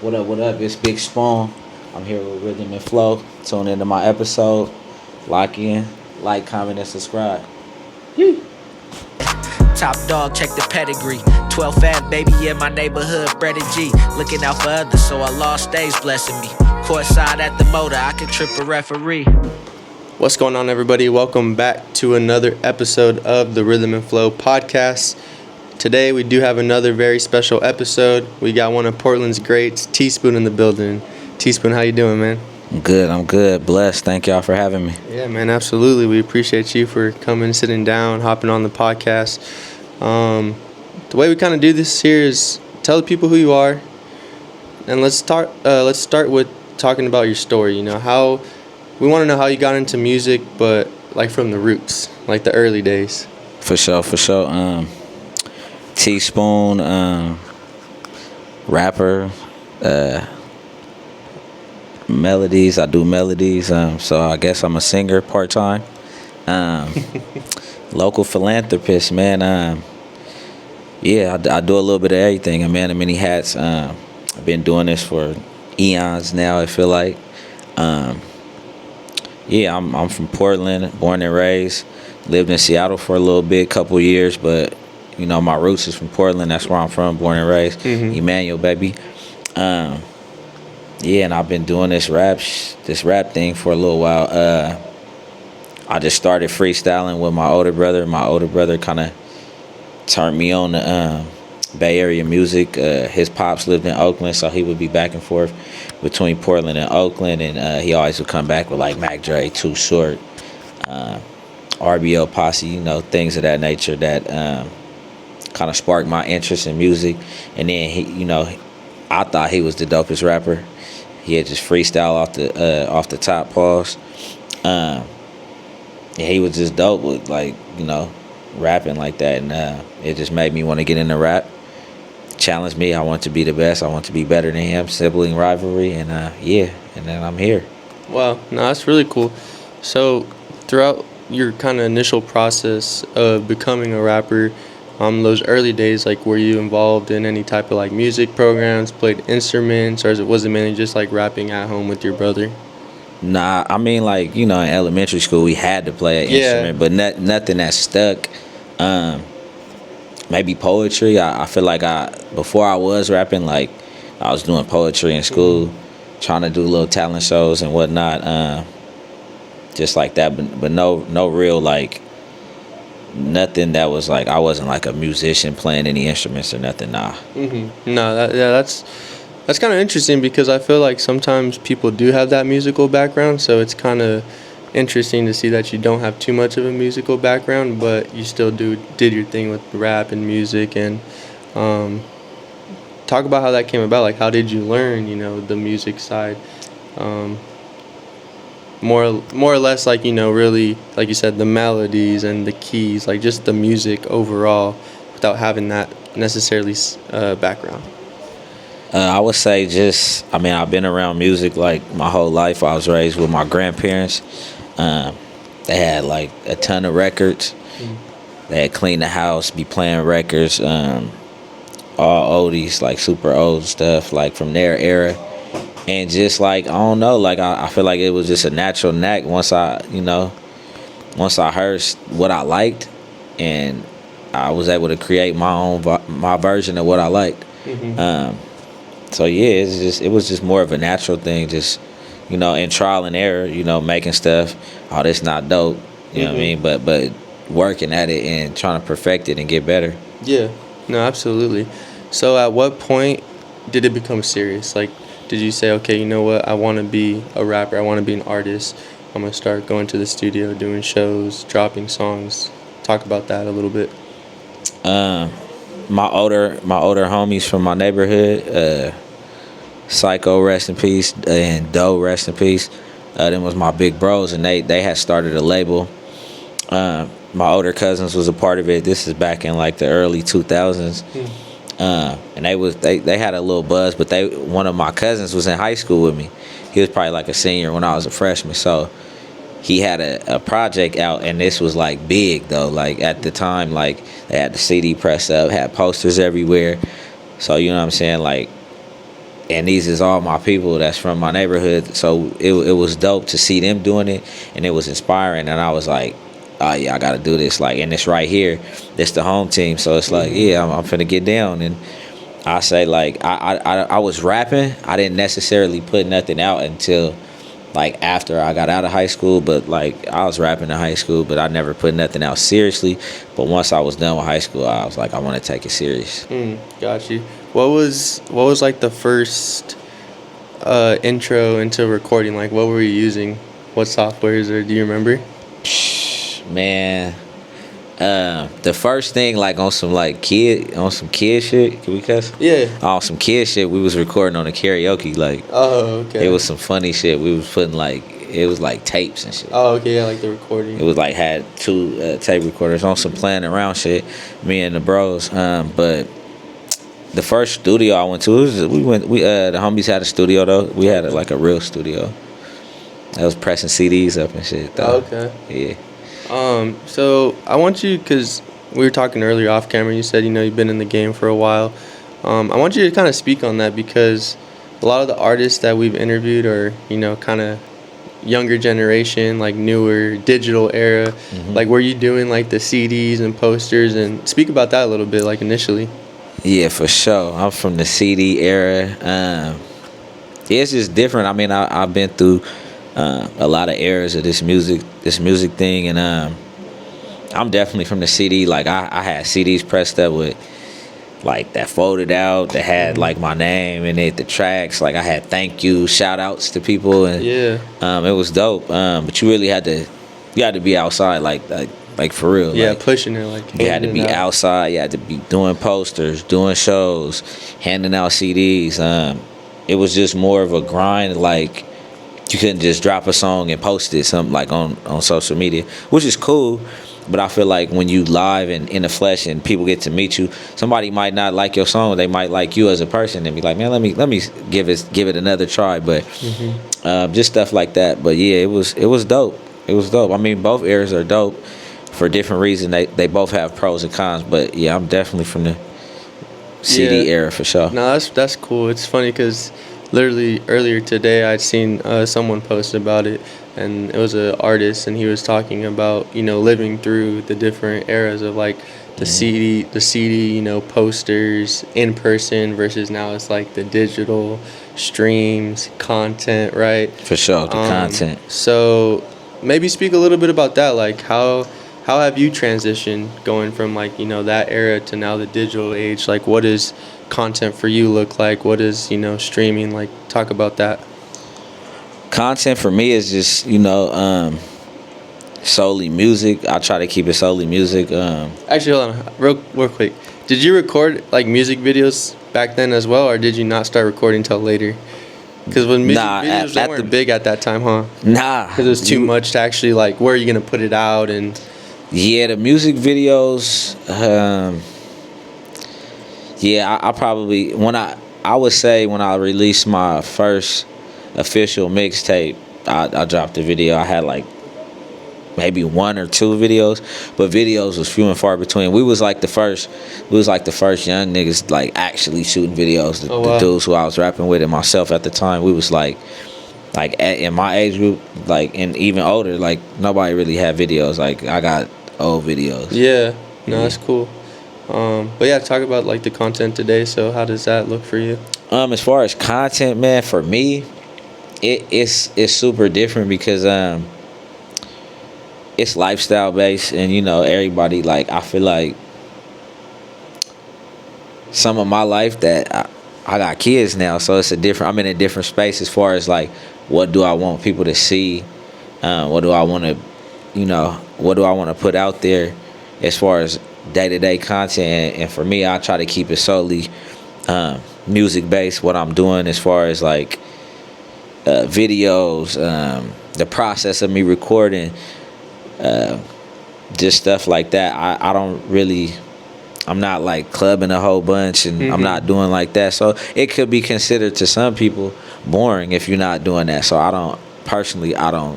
What up, what up? It's Big Spoon. I'm here with Rhythm and Flow. Tune into my episode. Lock in, like, comment, and subscribe. Top dog, check the pedigree. 12 fat baby in my neighborhood, Brady G. Looking out for others, so I lost stays blessing me. Courtside at the motor, I can trip a referee. What's going on, everybody? Welcome back to another episode of the Rhythm and Flow podcast. Today we do have another very special episode. We got one of Portland's greats, Teaspoon, in the building. Teaspoon, how you doing, man? I'm good. Blessed. Thank y'all for having me. Yeah, man, absolutely. We appreciate you for coming, sitting down, hopping on the podcast. The way we kind of do this here is tell the people who you are, and let's start with talking about your story. You know, how we want to know how you got into music, but like from the roots, like the early days. For sure. Teaspoon, rapper, melodies. I do melodies. So I guess I'm a singer part-time. Local philanthropist, man. Yeah, I do a little bit of everything. I'm wearing many hats. I've been doing this for eons now, I feel like. Yeah, I'm from Portland, born and raised. Lived in Seattle for a little bit, couple years, but you know, my roots is from Portland. That's where I'm from, born and raised. Emmanuel, baby. Yeah, and I've been doing this rap thing for a little while. I just started freestyling with my older brother. My older brother kind of turned me on to Bay Area music. His pops lived in Oakland, so he would be back and forth between Portland and Oakland, and he always would come back with like Mac Dre, Too Short, RBL Posse, you know, things of that nature that kind of sparked my interest in music. And then I thought he was the dopest rapper. He had just freestyle off the top, pause. And he was just dope with, like, you know, rapping like that, and it just made me want to get into rap. Challenged me. I want to be the best. I want to be better than him. Sibling rivalry, and and then I'm here. Wow, no, that's really cool. So throughout your kind of initial process of becoming a rapper, those early days, like, were you involved in any type of like music programs, played instruments, or was it mainly just like rapping at home with your brother? Nah, I mean, like, you know, in elementary school we had to play an instrument, but nothing that stuck. Maybe poetry. I feel like before I was rapping, like, I was doing poetry in school, trying to do little talent shows and whatnot, just like that. But no real, like, nothing that was like, I wasn't like a musician playing any instruments or nothing. Nah. No, that's kind of interesting, because I feel like sometimes people do have that musical background, so it's kind of interesting to see that you don't have too much of a musical background, but you still did your thing with rap and music. And talk about how that came about. Like, how did you learn, you know, the music side? More or less, like, you know, really, like you said, the melodies and the keys, like just the music overall, without having that necessarily background. I would say I've been around music like my whole life. I was raised with my grandparents. They had like a ton of records. They had cleaned the house, be playing records, all oldies, like super old stuff, like from their era. And just like, I don't know, like I feel like it was just a natural knack once I heard what I liked, and I was able to create my version of what I liked. So yeah, it was just more of a natural thing, just, you know, in trial and error, you know, making stuff. Oh, this not dope, you know what I mean? But working at it and trying to perfect it and get better. Yeah, no, absolutely. So at what point did it become serious? Like, did you say, okay, you know what, I want to be a rapper, I want to be an artist, I'm going to start going to the studio, doing shows, dropping songs? Talk about that a little bit. My older homies from my neighborhood, Psycho, rest in peace, and Doe, rest in peace. Them was my big bros, and they had started a label. My older cousins was a part of it. This is back in like the early 2000s. And they had a little buzz, but one of my cousins was in high school with me. He was probably like a senior when I was a freshman. So he had a project out, and this was like big though. Like at the time, like they had the CD pressed up, had posters everywhere. So you know what I'm saying, like and these is all my people that's from my neighborhood. So it was dope to see them doing it, and it was inspiring. And I was like, oh yeah, I got to do this. Like, and it's right here. It's the home team, so it's like, yeah, I'm finna get down. And I say, like, I was rapping. I didn't necessarily put nothing out until like after I got out of high school, but like I was rapping in high school, but I never put nothing out seriously. But once I was done with high school, I was like, I want to take it serious. Got you. What was like the first intro into recording? Like, what were you using? What softwares, or do you remember? Man, the first thing, like on some kid shit. Can we cuss? Yeah. On some kid shit, we was recording on a karaoke. Like, Oh, okay. it was some funny shit. We was putting it was like tapes and shit. Oh, okay. Yeah, like the recording. It was like had 2 tape recorders on some playing around shit. Me and the bros. But the first studio I went to, the homies had a studio though. We had like a real studio. I was pressing CDs up and shit though. Oh, okay. Yeah. So I want you, because we were talking earlier off camera, you said, you've been in the game for a while. I want you to kind of speak on that, because a lot of the artists that we've interviewed are, kind of younger generation, like newer digital era. Like, were you doing like the CDs and posters? And speak about that a little bit, like initially. Yeah, for sure. I'm from the CD era. It's just different. I mean, I've been through a lot of eras of this music thing, and I'm definitely from the CD. Like, I had CDs pressed up with like that folded out that had like my name in it, the tracks. Like, I had thank you, shout outs to people, and it was dope. But you really had to be outside, like for real. Yeah, like, pushing it, like you had to be outside. You had to be doing posters, doing shows, handing out CDs. It was just more of a grind. Like, you couldn't just drop a song and post it something like on social media, which is cool. But I feel like when you live and in the flesh and people get to meet you, somebody might not like your song, they might like you as a person and be like, man, let me give it another try. But just stuff like that. But yeah, it was dope. It was dope. I mean, both eras are dope for different reasons. They both have pros and cons. But yeah, I'm definitely from the CD era for sure. No, that's cool. It's funny because literally earlier today I'd seen someone post about it, and it was an artist, and he was talking about living through the different eras of like the CD, posters in person versus now it's like the digital streams, content, right? For sure, the content. So maybe speak a little bit about that. Like, how have you transitioned going from like that era to now the digital age? Like, what does content for you look like? What is streaming like? Talk about that. Content for me is just solely music. I try to keep it solely music. Actually, hold on, real quick. Did you record like music videos back then as well, or did you not start recording until later? Because when music videos weren't big at that time, huh? Nah, because it was too much to actually like. Where are you gonna put it out? And yeah, the music videos. I probably when I released my first official mixtape, I dropped a video. I had like maybe 1 or 2 videos, but videos was few and far between. We was like the first young niggas like actually shooting videos. The dudes who I was rapping with and myself at the time, we was like in my age group, like, and even older, like nobody really had videos. Like, I got old videos. Yeah, no, that's cool. But yeah, talk about like the content today. So how does that look for you? As far as content, man, for me, it's super different because it's lifestyle based, and everybody, like, I feel like some of my life that I got kids now, so I'm in a different space as far as like what do I want people to see, what do I want to put out there as far as day-to-day content, and for me, I try to keep it solely music based. What I'm doing as far as like videos, the process of me recording, just stuff like that. I'm not like clubbing a whole bunch, and I'm not doing like that. So it could be considered to some people boring if you're not doing that. So I don't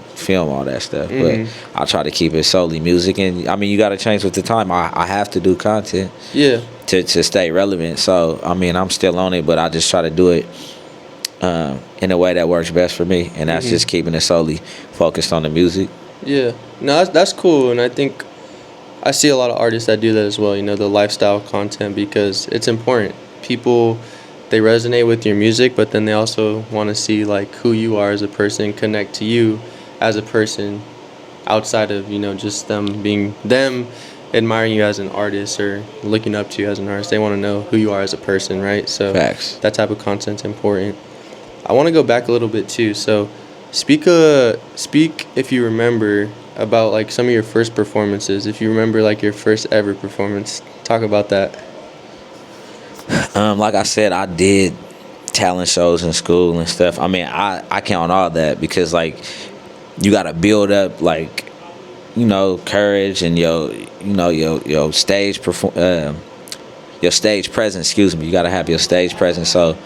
film all that stuff, but I try to keep it solely music. And I mean, you got to change with the time. I have to do content, to stay relevant. So I mean, I'm still on it, but I just try to do it in a way that works best for me, and that's just keeping it solely focused on the music. Yeah, no, that's cool, and I think I see a lot of artists that do that as well. You know, the lifestyle content, because it's important. People, they resonate with your music, but then they also want to see like who you are as a person, connect to you as a person, outside of, you know, just them admiring you as an artist or looking up to you as an artist. They want to know who you are as a person, right? So Facts. that type of content's important. I want to go back a little bit too. So speak if you remember about like some of your first performances. If you remember like your first ever performance, talk about that. Like I said, I did talent shows in school and stuff. I mean, I count all that because like you got to build up like, you know, courage and your stage your stage presence. Excuse me. You got to have your stage presence. So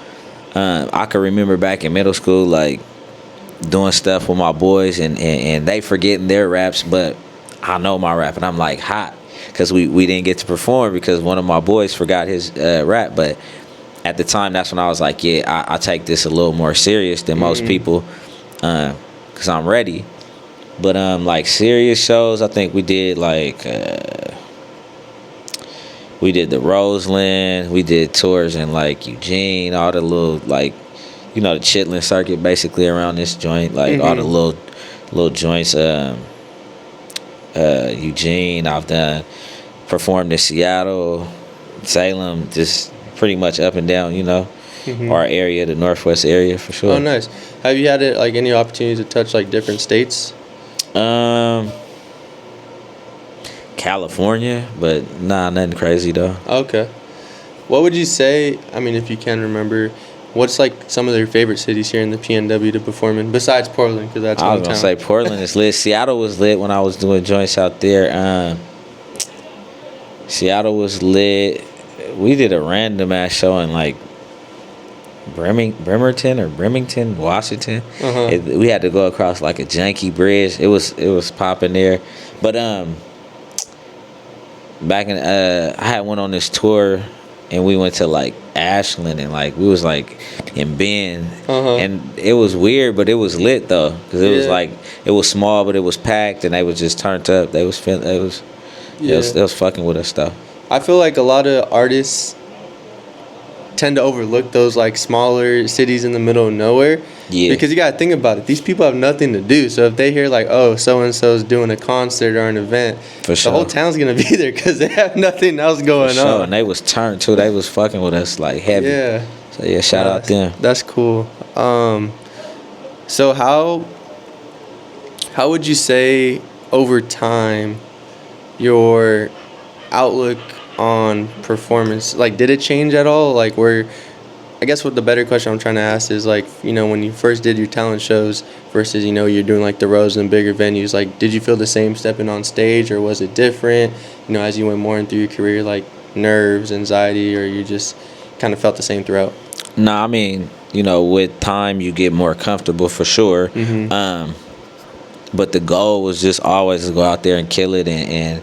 I can remember back in middle school like doing stuff with my boys and they forgetting their raps, but I know my rap and I'm like hot because we didn't get to perform because one of my boys forgot his rap. But at the time, that's when I was like, yeah, I take this a little more serious than most people because I'm ready. But like serious shows, I think we did like we did the Roseland, we did tours in like Eugene, all the little like, you know, the Chitlin circuit basically around this joint, like all the little joints. Eugene, I've done performed in Seattle, Salem, just pretty much up and down, you know, our area, the Northwest area for sure. Oh, nice. Have you had like any opportunities to touch like different states? California, but nah, nothing crazy though. Okay. What would you say, I mean, if you can remember, what's like some of their favorite cities here in the PNW to perform in, besides Portland, because that's I was hometown? gonna say Portland is lit. Seattle was lit when I was doing joints out there. Seattle was lit. We did a random ass show in like Bremerton, Washington. We had to go across like a janky bridge. It was popping there, but back in I had went on this tour and we went to like Ashland and like we was like in Bend and it was weird, but it was lit though because it was like it was small but it was packed and they was just turned up. They was fucking with us though. I feel like a lot of artists tend to overlook those like smaller cities in the middle of nowhere. Yeah. Because you gotta think about it. These people have nothing to do. So if they hear like, oh, so and so's doing a concert or an event, the whole town's gonna be there because they have nothing else going on. And they was turned too. They was fucking with us like heavy. Yeah. So yeah, shout out them. That's cool. So how would you say over time your outlook on performance, like, did it change at all? Like, I guess what the better question I'm trying to ask is, like, you know, when you first did your talent shows versus, you know, you're doing like the Rose and bigger venues, like, did you feel the same stepping on stage or was it different, you know, as you went more in through your career, like nerves, anxiety, or you just kind of felt the same throughout? Nah, I mean, you know, with time you get more comfortable for sure. But the goal was just always to go out there and kill it and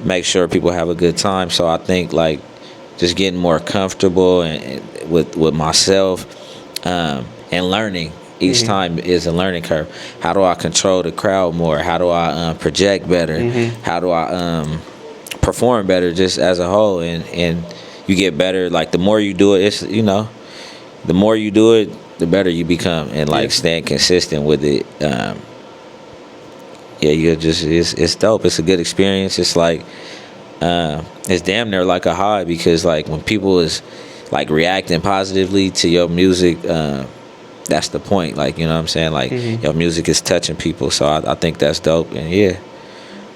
make sure people have a good time. So I think like just getting more comfortable and with myself and learning each time is a learning curve. How do I control the crowd more? How do I project better? How do I perform better just as a whole? And you get better. Like the more you do it, it's, you know, the more you do it, the better you become, and like staying consistent with it. Yeah, you're just it's dope. It's a good experience. It's like it's damn near like a high because like when people is like reacting positively to your music, that's the point. Like, you know what I'm saying? Like your music is touching people. So I think that's dope. And yeah,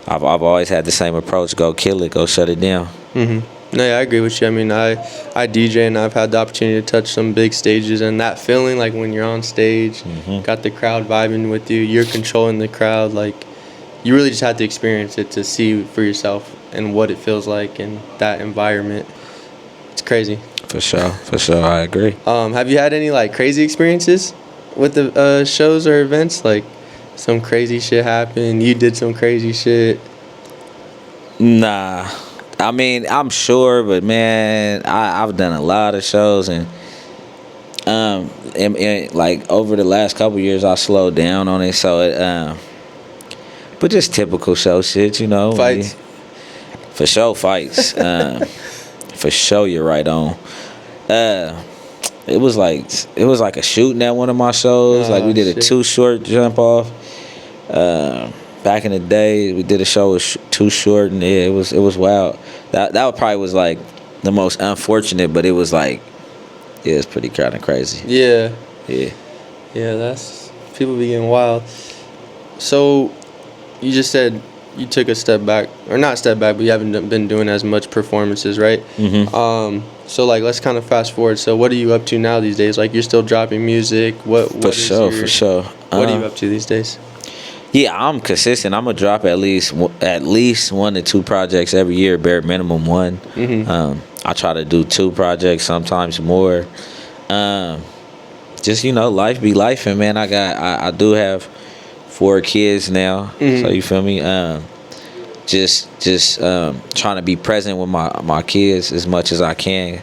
I've always had the same approach. Go kill it. Go shut it down. No, yeah, I agree with you. I mean, I DJ and I've had the opportunity to touch some big stages, and that feeling like when you're on stage, got the crowd vibing with you, you're controlling the crowd, like you really just have to experience it to see for yourself and what it feels like in that environment. It's crazy. For sure, I agree. Have you had any like crazy experiences with the shows or events? Like some crazy shit happened, you did some crazy shit? Nah. I mean, I'm sure, but man, I've done a lot of shows and And like over the last couple years, I slowed down on it. So but just typical show shit, you know. Fights. For sure, fights. For sure, you're right on. It was like a shooting at one of my shows. Like we did a shit. Too Short jump off. Back in the day, we did a show with Too Short, and yeah, it was wild. That probably was like the most unfortunate, but it was like, yeah, it's pretty kind of crazy. Yeah. Yeah. Yeah, that's people be getting wild. So, you just said you took a step back, or not step back, but you haven't been doing as much performances, right? Mm-hmm. So like, let's kind of fast forward. So, what are you up to now these days? Like, you're still dropping music. What For sure. What are you up to these days? Yeah, I'm consistent. I'm gonna drop at least 1 to 2 projects every year, bare minimum 1. I try to do 2 projects, sometimes more. Just life be life, and man, I do have 4 kids now, so you feel me? Just trying to be present with my kids as much as I can,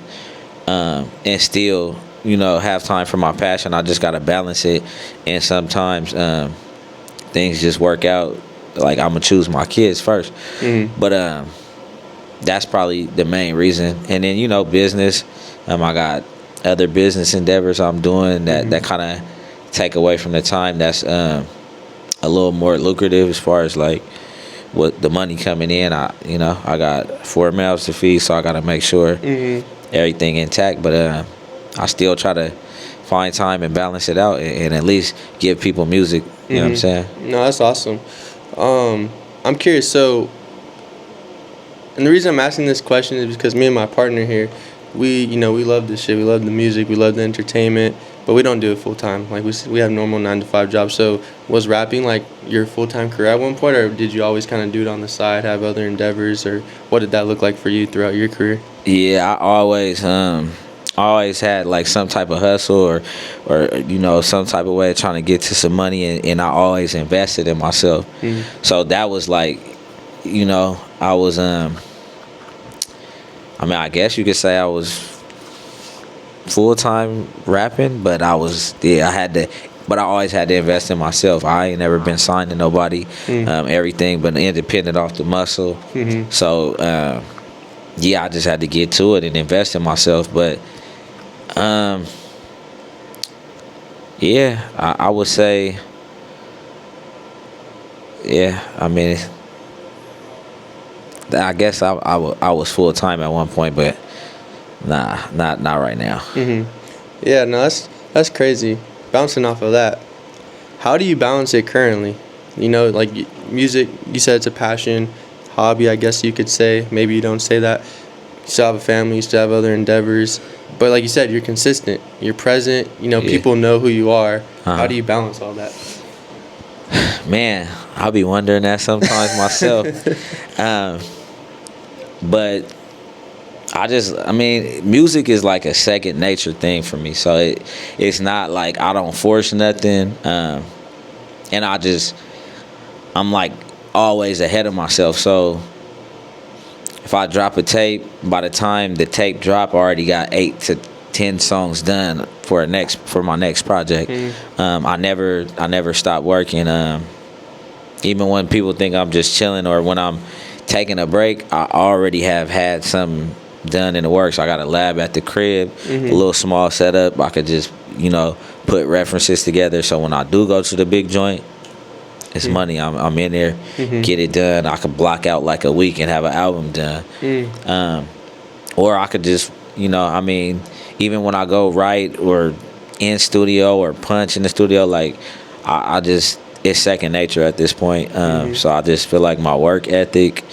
and still have time for my passion. I just gotta balance it, and sometimes things just work out. Like I'm gonna choose my kids first, but that's probably the main reason. And then business. I got other business endeavors I'm doing that kind of take away from the time that's a little more lucrative as far as like what the money coming in. I got 4 mouths to feed, so I gotta make sure everything intact. But I still try to find time and balance it out, and at least give people music. You know what I'm saying? No, that's awesome. I'm curious. So, and the reason I'm asking this question is because me and my partner here, we love this shit. We love the music. We love the entertainment, but we don't do it full time. Like we have normal 9 to 5 jobs. So, was rapping like your full time career at one point, or did you always kind of do it on the side, have other endeavors, or what did that look like for you throughout your career? Yeah, I always had like some type of hustle or some type of way of trying to get to some money, and I always invested in myself. So that was like, I was I guess you could say I was full-time rapping, but I always had to invest in myself. I ain't never been signed to nobody, everything but independent off the muscle. So I just had to get to it and invest in myself. But I would say, I guess I was full time at one point, but not right now. Yeah, no, that's crazy. Bouncing off of that, how do you balance it currently? Like music, you said it's a passion, hobby, I guess you could say. Maybe you don't say that. You still have a family, you still have other endeavors. But like you said, you're consistent. You're present. People know who you are. How do you balance all that? Man, I'll be wondering that sometimes myself. But music is like a second nature thing for me. So it's not like I don't force nothing. And I'm like always ahead of myself. So if I drop a tape, by the time the tape drop, I already got 8 to 10 songs done for my next project. I never stop working. Even when people think I'm just chilling or when I'm taking a break, I already have had something done in the works. I got a lab at the crib, a little small setup. I could just put references together. So when I do go to the big joint, it's money. I'm in there, get it done. I could block out like a week and have an album done. Or I could just, even when I go write or in studio or punch in the studio, like I just, it's second nature at this point. So I just feel like my work ethic,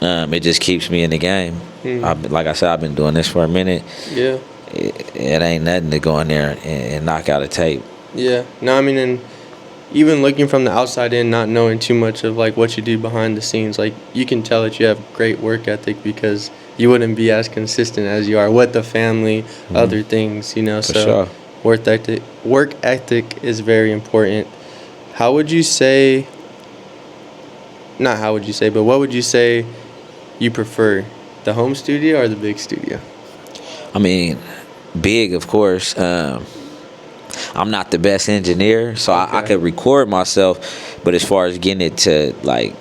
it just keeps me in the game. Like I said, I've been doing this for a minute. Yeah. It ain't nothing to go in there and knock out a tape. Yeah. No, and even looking from the outside in, not knowing too much of like what you do behind the scenes, like you can tell that you have great work ethic because you wouldn't be as consistent as you are with the family, other things, For so sure. work ethic is very important. What would you say you prefer, the home studio or the big studio? big, of course. I'm not the best engineer, so I could record myself, but as far as getting it to like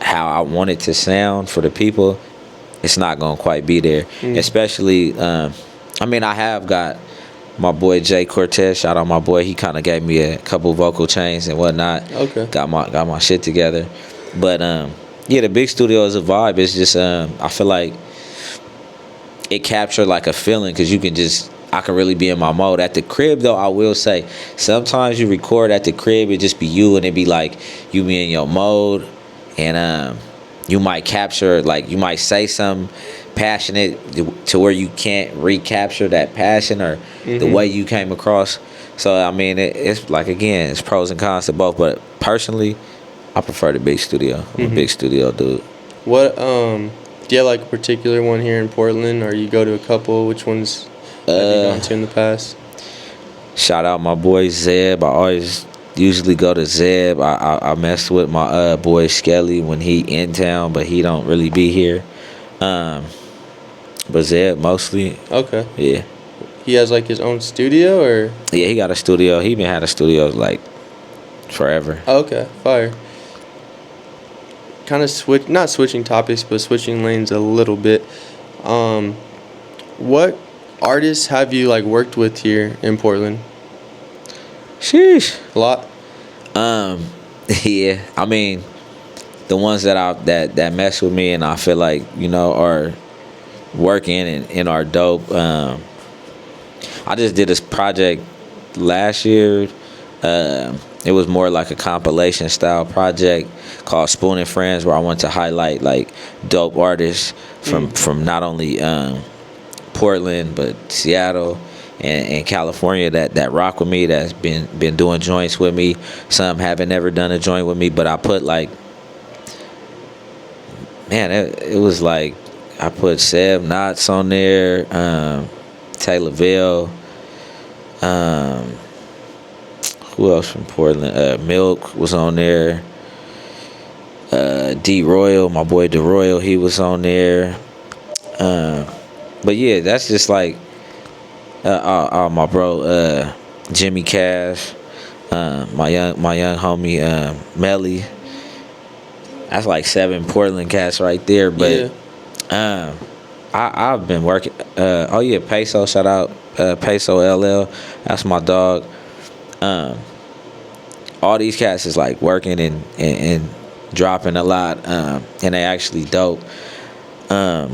how I want it to sound for the people, it's not gonna quite be there. Especially, I mean, I have got my boy Jay Cortez. Shout out my boy. He kind of gave me a couple vocal chains and whatnot. Okay. Got my shit together, but yeah, the big studio is a vibe. It's just I feel like it captured like a feeling because I can really be in my mode. At the crib though, I will say sometimes you record at the crib, it just be you and it be like you be in your mode, and you might capture, like you might say something passionate to where you can't recapture that passion or the way you came across. So I mean, it's like, again, it's pros and cons to both, but personally I prefer the big studio. I'm a big studio dude. What do you have like a particular one here in Portland, or you go to a couple? Which ones have you gone to in the past? Shout out my boy Zeb. I always usually go to Zeb. I messed with my boy Skelly when he in town, but he don't really be here. But Zeb mostly. Okay. Yeah. He has like his own studio, or? Yeah, he got a studio. He been had a studio like forever. Okay, fire. Kind of not switching topics, but switching lanes a little bit. What artists have you like worked with here in Portland? Sheesh. A lot. Yeah. I mean, the ones that mess with me and I feel like, you know, are working and are dope. I just did this project last year. It was more like a compilation style project called Spoon and Friends, where I want to highlight like dope artists from not only Portland but Seattle and California that rock with me, that's been doing joints with me. Some haven't ever done a joint with me, but I put like, man, it was like I put Seb Knotts on there, Taylor Ville, who else from Portland? Milk was on there. D Royal, my boy D Royal, he was on there. But yeah, that's just like my bro Jimmy Cash, my young homie Melly. That's like 7 Portland cats right there. But yeah. I've been working. Oh yeah, Peso. Shout out Peso LL. That's my dog. All these cats is like working and dropping a lot, and they actually dope. I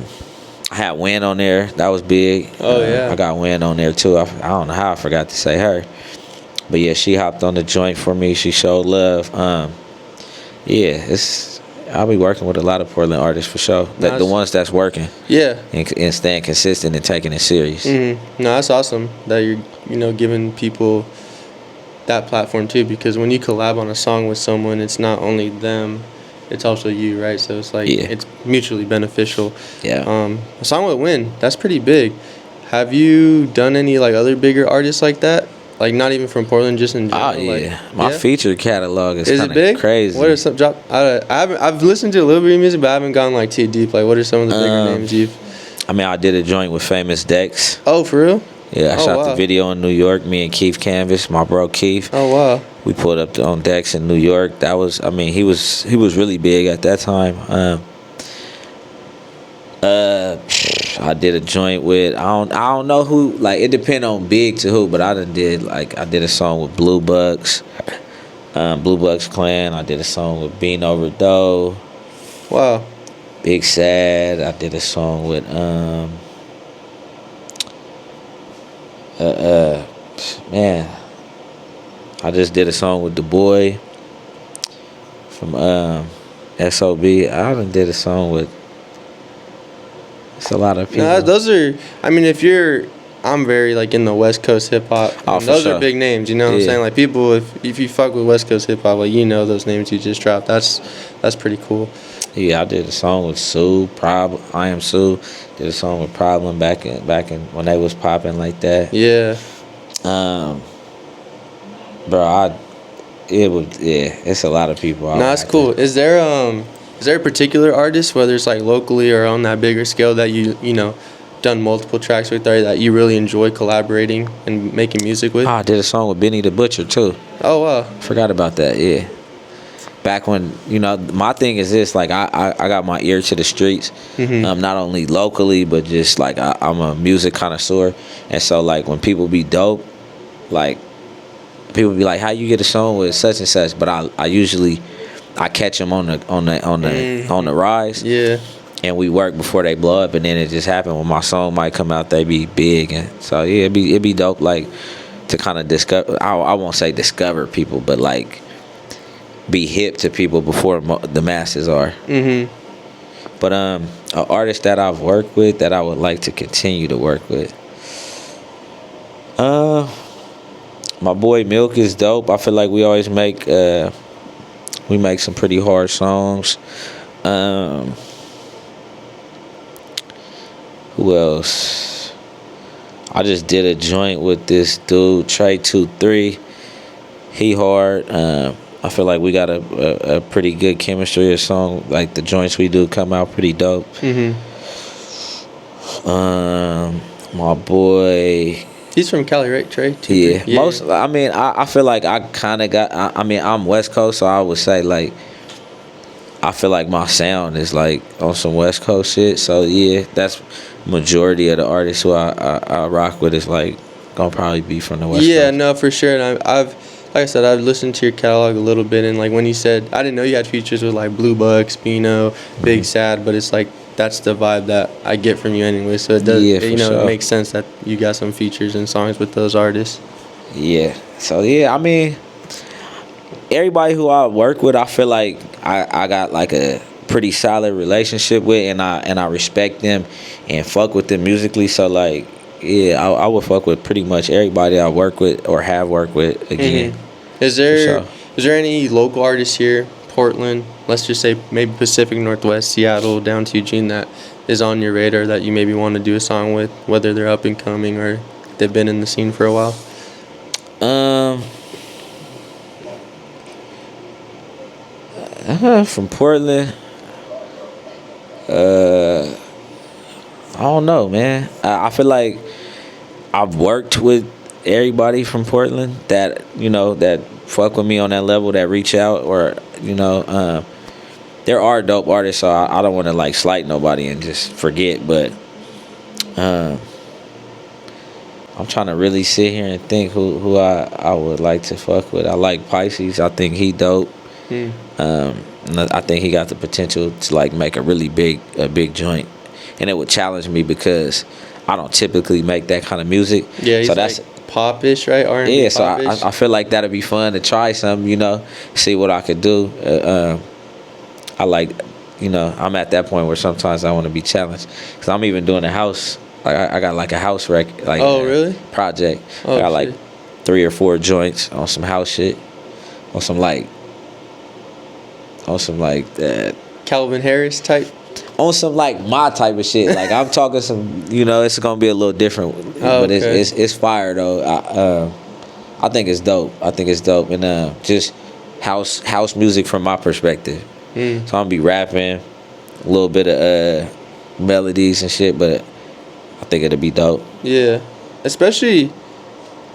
had Wynne on there. That was big. Oh yeah. I got Wynne on there too. I don't know how I forgot to say her, but yeah, she hopped on the joint for me. She showed love. Yeah, I'll be working with a lot of Portland artists for sure. The ones that's working. Yeah. And staying consistent and taking it serious. Mm-hmm. No, that's awesome that you're giving people that platform too, because when you collab on a song with someone, it's not only them, it's also you, right? So it's like it's mutually beneficial. Yeah. A song with Wynne, that's pretty big. Have you done any like other bigger artists like that? Like not even from Portland, just in general. Oh yeah, like, my feature catalog is it big? Crazy. What are some drop? I've listened to a little bit of music, but I haven't gone like too deep. Like, what are some of the bigger names you've? I mean, I did a joint with Famous Dex. Oh, for real? Yeah, I shot the video in New York. Me and Keith Canvas, my bro Keith. Oh wow. We pulled up on Dex in New York. That was, I mean, he was really big at that time. I did a joint with, I don't know who, like it depend on big to who, but I did a song with Blue Bucks, Blue Bucks Clan. I did a song with Bean Over Dough. Wow. Big Sad. I did a song with man, I just did a song with the boy from SOB. I done did a song with, it's a lot of people. No, those are, I mean, I'm very like in the West Coast hip hop. Oh, those are big names, you know what I'm saying? Like people, if you fuck with West Coast hip hop, like you know those names you just dropped. That's pretty cool. Yeah, I did a song with Sue, I Am Sue. Did a song with Problem back in when they was popping like that. Yeah. Bro, it's a lot of people. No, that's cool. Is there a particular artist, whether it's like locally or on that bigger scale, that you done multiple tracks with or that you really enjoy collaborating and making music with? I did a song with Benny the Butcher too. Oh wow. Forgot about that. Yeah. Back when, my thing is this, like I got my ear to the streets, not only locally but just like I'm a music connoisseur, and so like when people be dope, like people be like, how you get a song with such and such, but I usually I catch them on the rise, Yeah. and we work before they blow up, and then it just happened when my song might come out, they be big, and so yeah, it'd be dope, like to kind of discover. I won't say discover people, but like be hip to people before the masses are. But an artist that I've worked with that I would like to continue to work with, my boy Milk is dope. I feel like we always make some pretty hard songs. Who else? I just did a joint with this dude Trey 23. He hard. I feel like we got a pretty good chemistry. A song like the joints we do come out pretty dope. My boy. He's from Cali, right, Trey? Yeah. Most. I mean, I feel like I kind of got. I mean, I'm West Coast, so I would say like. I feel like my sound is like on some West Coast shit. So yeah, that's majority of the artists who I rock with is like gonna probably be from the West Coast. Yeah, no, for sure. And I've like I said, I've listened to your catalog a little bit, and like when you said, I didn't know you had features with like Blue Bucks, Bino, Big Sad, but it's like that's the vibe that I get from you anyway. So it does, sure. It makes sense that you got some features and songs with those artists. Yeah. So yeah, I mean, everybody who I work with, I feel like I got like a pretty solid relationship with, and I respect them and fuck with them musically. So like, yeah, I would fuck with pretty much everybody I work with or have worked with again. Is there any local artists here, Portland, let's just say maybe Pacific Northwest, Seattle, down to Eugene, that is on your radar that you maybe want to do a song with, whether they're up and coming or they've been in the scene for a while? From Portland, I don't know, man. I feel like I've worked with everybody from Portland that that fuck with me on that level, that reach out, or there are dope artists, so I don't want to like slight nobody and just forget, but I'm trying to really sit here and think who I would like to fuck with. I like Pisces. I think he dope. I think he got the potential to like make a really big joint, and it would challenge me because I don't typically make that kind of music. Yeah, he's so that's like popish, right? R&B. Yeah, so I feel like that'd be fun to try something, see what I could do. I like, I'm at that point where sometimes I want to be challenged, because I'm even doing a house. Like I got like a house really? project. Oh, I got like 3 or 4 joints on some house shit, on some that. Calvin Harris type. On some like my type of shit. Like I'm talking some, it's gonna be a little different, but it's fire though. I think it's dope. And just house music from my perspective. So I'm gonna be rapping a little bit of melodies and shit, but I think it'll be dope. Yeah, especially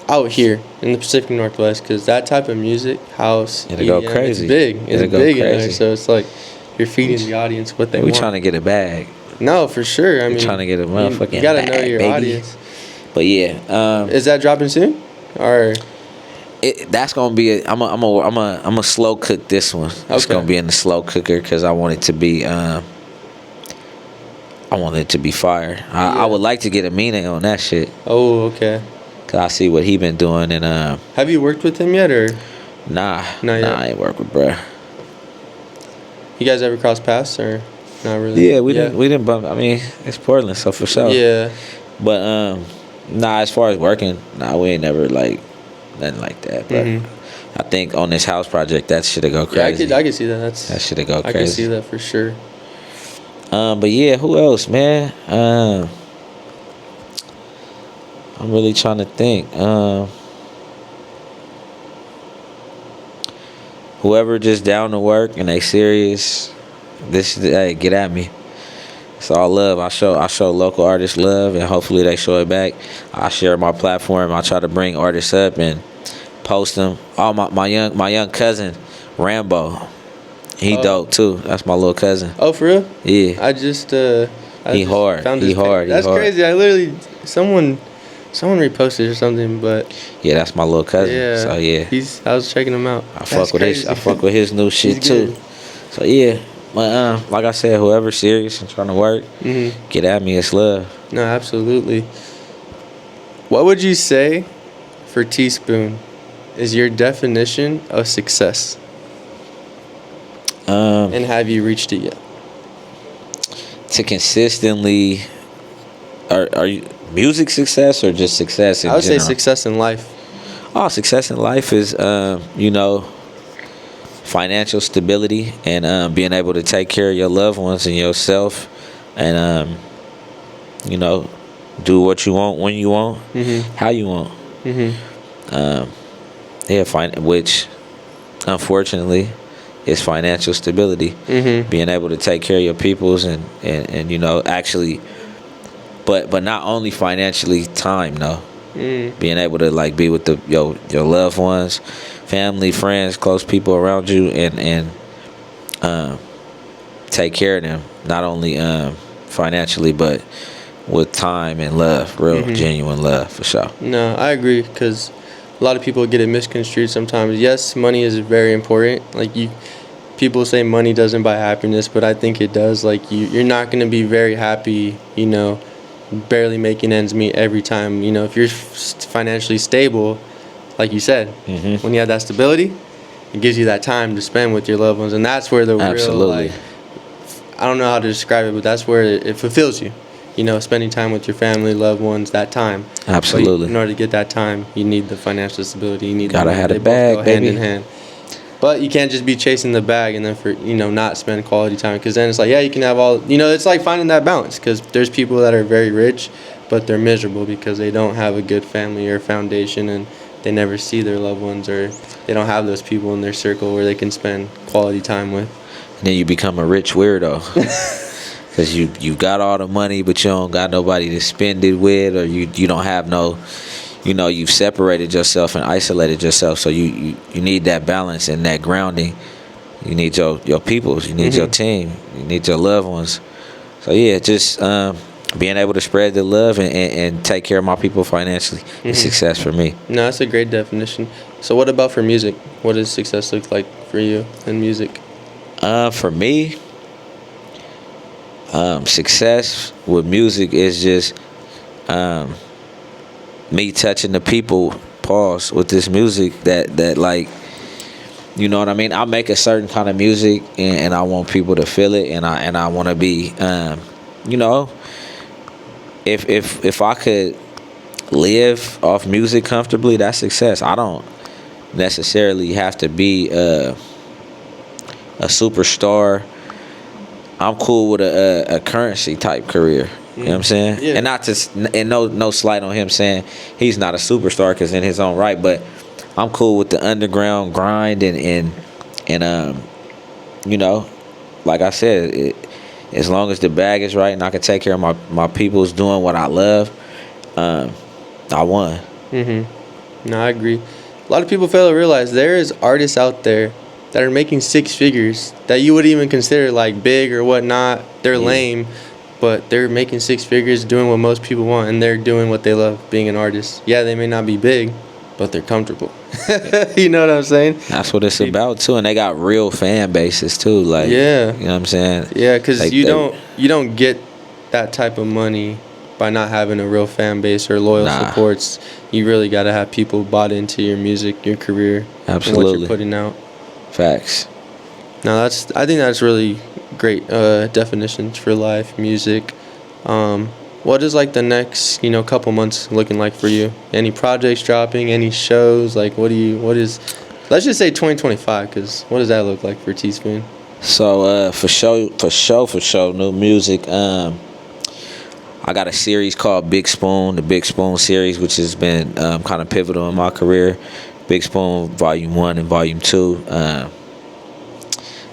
out here in the Pacific Northwest, because that type of music, house, it'll go crazy. It's big. It's it'll big go crazy. in there, so it's like you're feeding the audience what they want. We trying to get a bag. No, for sure. I mean, trying to get a motherfucking you gotta bag, know your baby. audience. But yeah, is that dropping soon, or? That's gonna be. I'm a slow cook this one. It's gonna be in the slow cooker because I want it to be. I want it to be fire. I would like to get a meaning on that shit. Oh, okay. Cause I see what he been doing, and have you worked with him yet, or? Nah, Not yet. I ain't work with bruh. You guys ever cross paths, or not really? Yeah, we didn't bump. I mean, it's Portland, so for sure. Yeah. But as far as working, we ain't never like nothing like that. But I think on this house project, that shit'll go crazy. Yeah, I can see that. That shit'll go crazy. I can see that for sure. But yeah, who else, man? I'm really trying to think. Whoever just down to work and they serious, hey, get at me. It's all love. I show local artists love, and hopefully they show it back. I share my platform. I try to bring artists up and post them. Oh, my young cousin Rambo, he dope too. That's my little cousin. Oh, for real? Yeah. I just He hard. He hard. That's crazy. I literally someone reposted or something, but Yeah, that's my little cousin. yeah. So yeah, I was checking him out. I fuck with his new shit too. So yeah, but like I said, whoever's serious and trying to work, get at me. It's love. No, absolutely. What would you say for Teaspoon is your definition of success? And have you reached it yet? To consistently, are you music success or just success in I would general? say success in life. Oh, success in life is, financial stability and being able to take care of your loved ones and yourself, and do what you want when you want, how you want. Which unfortunately is financial stability. Being able to take care of your peoples and actually, but not only financially, time though. Being able to like be with your loved ones, family, friends, close people around you, and take care of them, not only financially but with time and love, real genuine love, for sure. No, I agree, because a lot of people get it misconstrued sometimes. Yes, money is very important. Like people say money doesn't buy happiness, but I think it does. Like you're not going to be very happy, barely making ends meet every time. If you're financially stable, like you said, when you have that stability, it gives you that time to spend with your loved ones, and that's where the Absolutely. real, I don't know how to describe it, but that's where it fulfills you. Spending time with your family, loved ones, that time. Absolutely. But in order to get that time, you need the financial stability. You need Gotta have the bag, both go baby. hand in hand. But you can't just be chasing the bag and then not spend quality time, because then it's like, yeah, you can have all, it's like finding that balance, because there's people that are very rich, but they're miserable because they don't have a good family or foundation, and they never see their loved ones, or they don't have those people in their circle where they can spend quality time with. And then you become a rich weirdo. Because you got all the money, but you don't got nobody to spend it with, or you don't have no, you've separated yourself and isolated yourself. So you need that balance and that grounding. You need your peoples, you need your team, you need your loved ones. So yeah, just being able to spread the love and take care of my people financially is success for me. No, that's a great definition. So what about for music? What does success look like for you in music? For me, success with music is just me touching the people, pause, with this music that like, you know what I mean? I make a certain kind of music and I want people to feel it, and I want to be, if I could live off music comfortably, that's success. I don't necessarily have to be a superstar. I'm cool with a currency type career. You know what I'm saying? Yeah. And not to, and no slight on him saying he's not a superstar, because in his own right, but I'm cool with the underground grind and like I said, as long as the bag is right and I can take care of my people's doing what I love, I won. No, I agree. A lot of people fail to realize there is artists out there that are making six figures that you would even consider like big or whatnot. They're lame, but they're making six figures doing what most people want, and they're doing what they love, being an artist. Yeah, they may not be big, but they're comfortable. You know what I'm saying? That's what it's about too, and they got real fan bases too. Like, yeah, you know what I'm saying? Yeah, because you don't get that type of money by not having a real fan base or loyal supports. You really got to have people bought into your music, your career, absolutely, and what you're putting out. Facts. No, I think that's really great definitions for life, music. What is like the next couple months looking like for you? Any projects dropping? Any shows? Like let's just say 2025, because what does that look like for Teaspoon? So for sure, new music. I got a series called Big Spoon, the Big Spoon series, which has been kind of pivotal in my career. Big Spoon Volume 1 and Volume 2.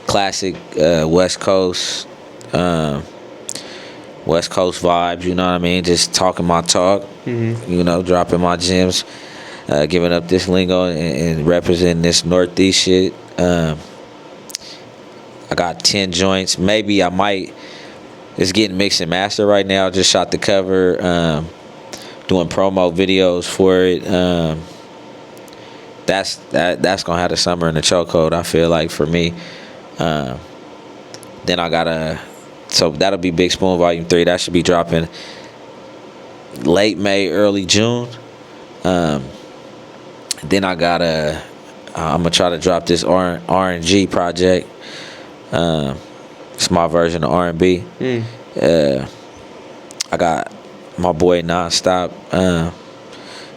Classic West Coast West Coast vibes, you know what I mean? Just talking my talk, you know, dropping my gems, giving up this lingo and representing this Northeast shit. I got 10 joints. Maybe I might. It's getting mixed and mastered right now. Just shot the cover, doing promo videos for it. That's gonna have the summer in the chokehold, I feel like, for me. Then I gotta. So that'll be Big Spoon Volume 3. That should be dropping late May, early June. Then I gotta, I'm gonna try to drop this R&G project. It's my version of R&B. I got my boy Nonstop.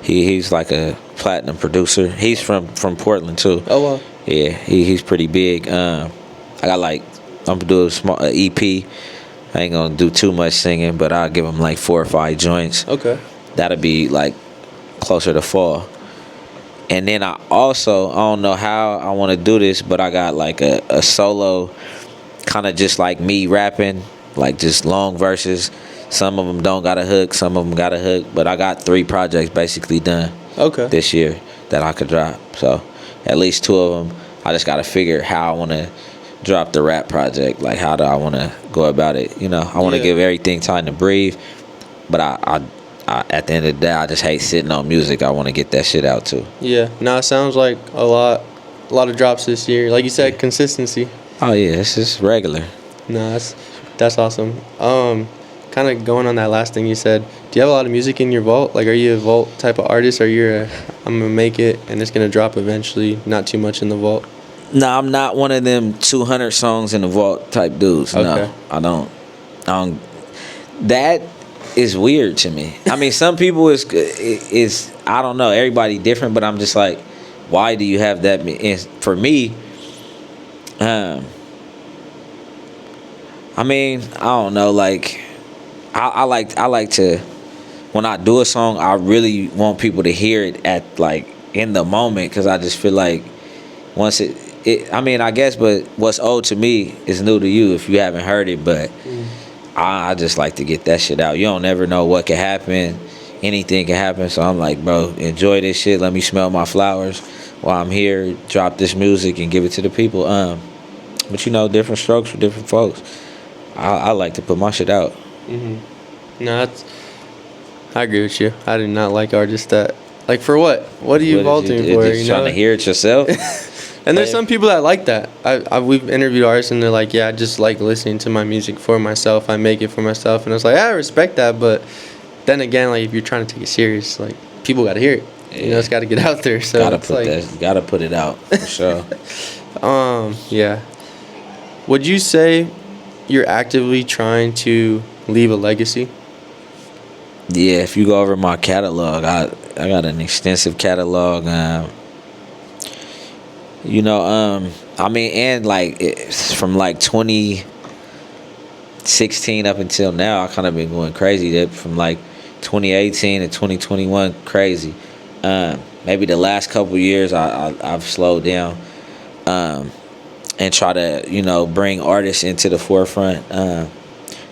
He's like a platinum producer. He's from Portland too. Oh wow. Yeah, he's pretty big. I got like, I'm gonna do a small EP. I ain't gonna do too much singing, but I'll give him like 4 or 5 joints. Okay. That'll be like closer to fall. And then I don't know how I want to do this, but I got like a solo, kind of just like me rapping, like just long verses. Some of them don't got a hook, some of them got a hook, but I got 3 projects basically done this year that I could drop. So at least 2 of them, I just got to figure how I want to drop the rap project. Like, how do I want to go about it? You know, I want to give everything time to breathe, but I at the end of the day, I just hate sitting on music. I want to get that shit out too. Yeah. No, it sounds like a lot of drops this year. Like you said, consistency. Oh yeah, it's just regular. No, that's awesome. Kind of going on that last thing you said, do you have a lot of music in your vault? Like, are you a vault type of artist, or I'm gonna make it and it's gonna drop eventually, not too much in the vault? No, I'm not one of them 200 songs in the vault type dudes. Okay. No, I don't. That is weird to me. I mean, some people is I don't know. Everybody different, but I'm just like, why do you have that? And for me, I mean, I don't know. Like, I like to, when I do a song, I really want people to hear it at like in the moment, because I just feel like once I mean, I guess, but what's old to me is new to you if you haven't heard it. But I just like to get that shit out. You don't never know what can happen. Anything can happen. So I'm like, bro, enjoy this shit. Let me smell my flowers while I'm here. Drop this music and give it to the people. But you know, different strokes for different folks. I like to put my shit out. No, I agree with you. I do not like artists that, like, for what? What are you vaulting for? Just trying to hear it yourself. And there's some people that like that. We've interviewed artists and they're like, yeah, I just like listening to my music for myself. I make it for myself. And I was like, I respect that. But then again, like, if you're trying to take it serious, like, people got to hear it. You know, it's got to get out there. So gotta put it out for sure. Yeah. Would you say you're actively trying to leave a legacy? Yeah, if you go over my catalog, I got an extensive catalog. You know, I mean, and like it's from like 2016 up until now, I kind of been going crazy. That from like 2018 to 2021, crazy. Maybe the last couple years, I've slowed down, and try to, you know, bring artists into the forefront.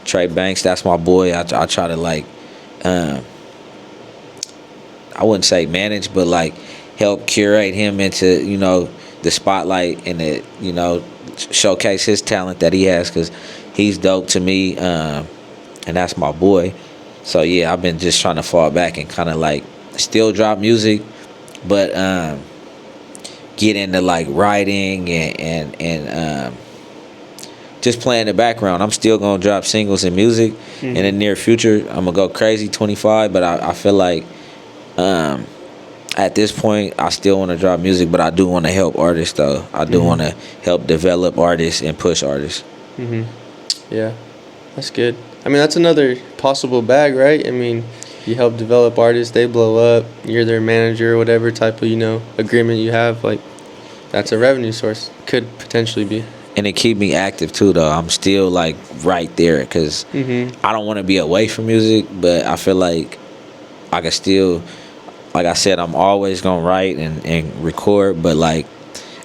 Trey Banks, that's my boy. I try to like, I wouldn't say manage, but like help curate him into, you know, the spotlight and the, you know, showcase his talent that he has, because he's dope to me, and that's my boy. So yeah, I've been just trying to fall back and kind of like still drop music, but get into like writing and just play in the background. I'm still gonna drop singles and music in the near future. I'm gonna go crazy 25, but I feel like at this point I still want to drop music, but I do want to help artists though. I do want to help develop artists and push artists. Yeah, that's good. I mean, that's another possible bag, right? I mean, you help develop artists, they blow up, you're their manager or whatever type of, you know, agreement you have, like, that's a revenue source. Could potentially be. And it keep me active too though. I'm still like right there, because I don't want to be away from music, but I feel like I can still, like I said, I'm always gonna write and record, but like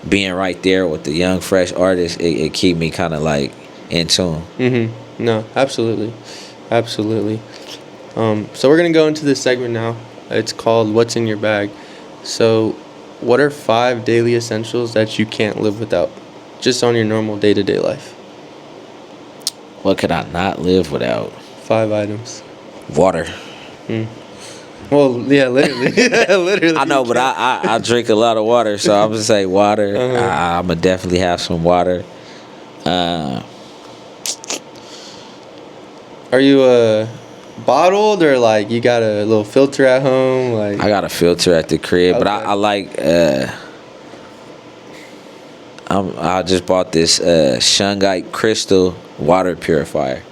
being right there with the young fresh artists, it keep me kind of like in tune. No, absolutely. Absolutely. So we're gonna go into this segment now. It's called "What's in Your Bag." So, what are 5 daily essentials that you can't live without, just on your normal day-to-day life? What could I not live without? 5 items. Water. Well, yeah, literally. Literally. I know, but I drink a lot of water, so I'm gonna say water. I'm gonna definitely have some water. Are you bottled or like you got a little filter at home? Like I got a filter at the crib, but Okay. I like. I just bought this Shungite crystal water purifier.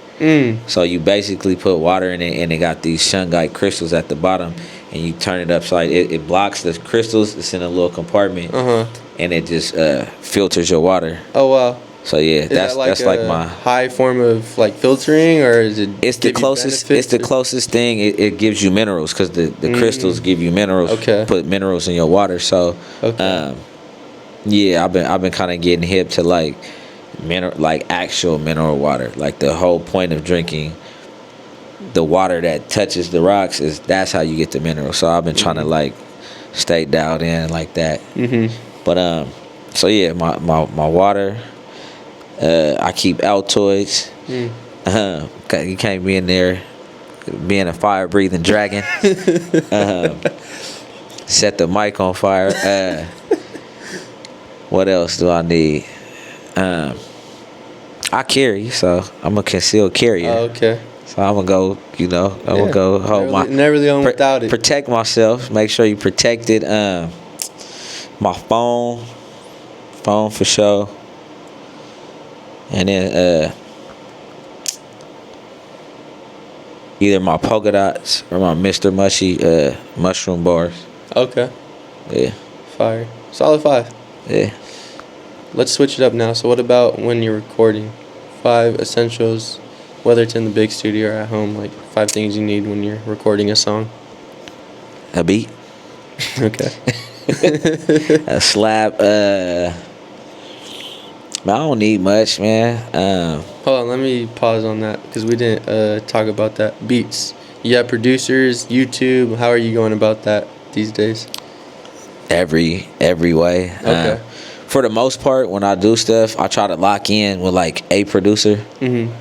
So you basically put water in it, and it got these Shungite crystals at the bottom, and you turn it upside. It blocks the crystals. It's in a little compartment, and it just filters your water. Oh wow. So yeah, Is that's that like a my. high form of like filtering, or is it? It's the give you closest. benefits, It's the or- closest thing. It gives you minerals because the crystals give you minerals. Okay. Put minerals in your water. So, Okay. yeah, I've been kind of getting hip to like actual mineral water. Like the whole point of drinking the water that touches the rocks is that's how you get the minerals. So I've been trying to like stay dialed in like that. But so yeah, my water. I keep Altoids. You can't be in there being a fire breathing dragon. Set the mic on fire. What else do I need? I carry, so I'm a concealed carrier. Oh, okay. So I'm gonna go, I'm gonna go hold Never really on without it. protect myself. Make sure you protected. My phone for sure. And then either my polka dots or my Mr. Mushy mushroom bars. Okay. Yeah, Fire. Solid 5. yeah. Let's switch it up now. So what about when you're recording? 5 essentials, whether it's in the big studio or at home, like 5 things you need when you're recording a song. A beat, Okay. a slap. Man, I don't need much, man. Hold on, let me pause on that because we didn't talk about that. Beats. You have producers, YouTube. How are you going about that these days? Every way. Okay. For the most part, when I do stuff, I try to lock in with like a producer. When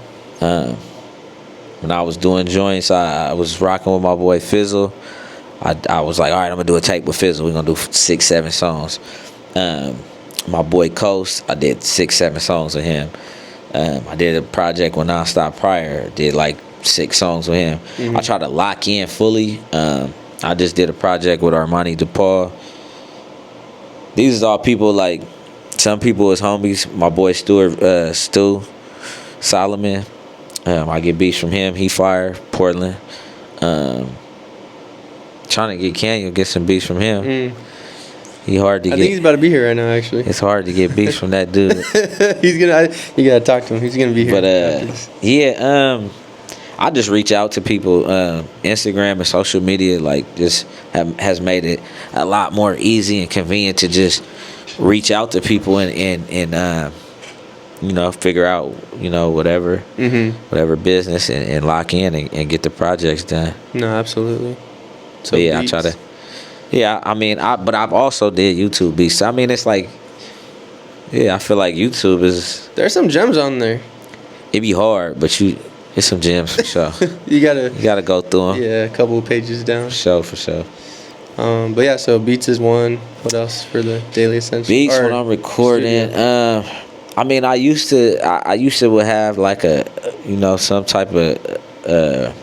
I was doing joints, I was rocking with my boy Fizzle. I was like, all right, I'm gonna do a tape with Fizzle. We're gonna do 6-7 songs. My boy Coast, I did 6-7 songs with him. I did a project with Nonstop Prior, did like 6 songs with him. I try to lock in fully. I just did a project with Armani DePaul. These is all people like, some people is homies. My boy Stu Solomon. I get beats from him. He fire Portland. Trying to get Canyon, get some beats from him. He hard to I get. think he's about to be here right now, actually. It's hard to get beats from that dude. You gotta talk to him. He's gonna be here. But yeah, I just reach out to people. Instagram and social media just has made it a lot more easy and convenient to just reach out to people and figure out whatever business and lock in and get the projects done. No, absolutely. So But yeah, beats. I try to. Yeah, I mean, but I've also did YouTube beats. I mean, it's like, yeah, I feel like YouTube is. There's some gems on there. It be hard, but it's some gems for sure. You gotta. You gotta go through them. Yeah, a couple of pages down. For sure. But yeah, so beats is one. What else for the daily essentials? Beats Or when I'm recording. studio. I mean, I used to would have like some type of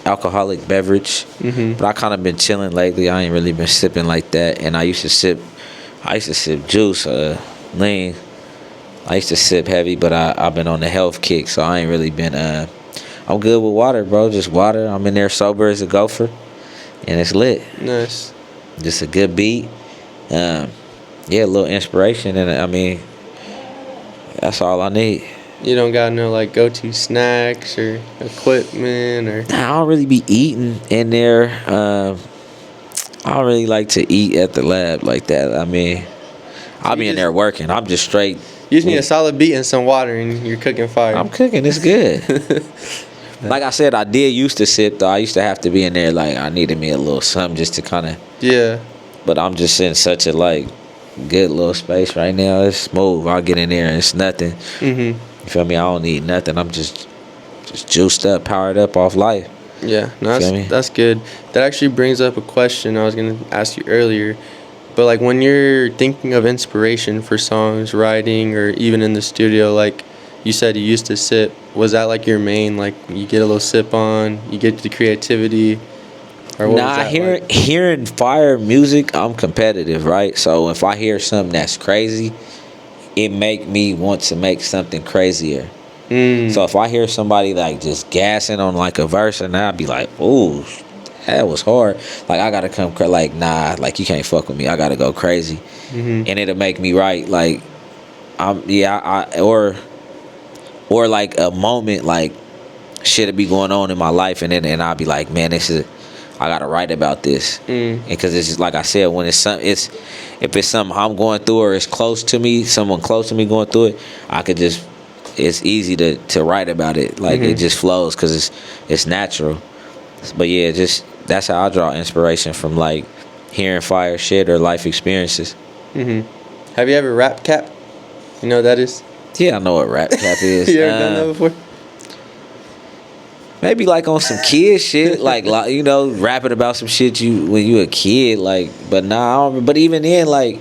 alcoholic beverage, but I kind of been chilling lately. I ain't really been sipping like that, and I used to sip juice, lean. I used to sip heavy, but I've been on the health kick, so I ain't really been. I'm good with water, bro. Just water. I'm in there sober as a gopher, and it's lit. Nice. Just a good beat. Yeah, a little inspiration, and I mean, that's all I need. You don't got no like go-to snacks or equipment or. I don't really be eating in there. I don't really like to eat at the lab like that. I mean, I'll be in there working. I'm just straight. You just need a solid beat and some water, and you're cooking fire. I'm cooking. It's good. Like I said, I did used to sip though. I used to have to be in there like I needed me a little something just to kind of. Yeah. But I'm just in such a like good little space right now. It's smooth. I'll get in there and it's nothing. Mhm. You feel me? I don't need nothing. I'm just juiced up, powered up off life. Yeah. No, Feel me? that's good. That actually brings up a question I was gonna ask you earlier. But like when you're thinking of inspiration for songs, writing, or even in the studio, like you said you used to sip, was that like your main, like you get a little sip on, you get the creativity, or what was Nah, that like? hearing fire music, I'm competitive, right? So if I hear something that's crazy, it make me want to make something crazier. So if I hear somebody like just gassing on like a verse, and I'd be like, "Ooh, that was hard." Like I gotta come like, nah, like you can't fuck with me. I gotta go crazy, and it'll make me write like, or like a moment like shit'll be going on in my life, and then I'll be like, man, I gotta write about this, and because it's just, like I said, when if it's something I'm going through or it's close to me, someone close to me going through it, it's easy to write about it. Like it just flows because it's natural. But yeah, just that's how I draw inspiration from, like hearing fire shit or life experiences. Have you ever rap cap? You know what that is? Yeah, I know what rap cap is. You ever done that before? Maybe like on some kid shit, like you know, rapping about some shit when you a kid, like. But nah, I don't, but even then, like,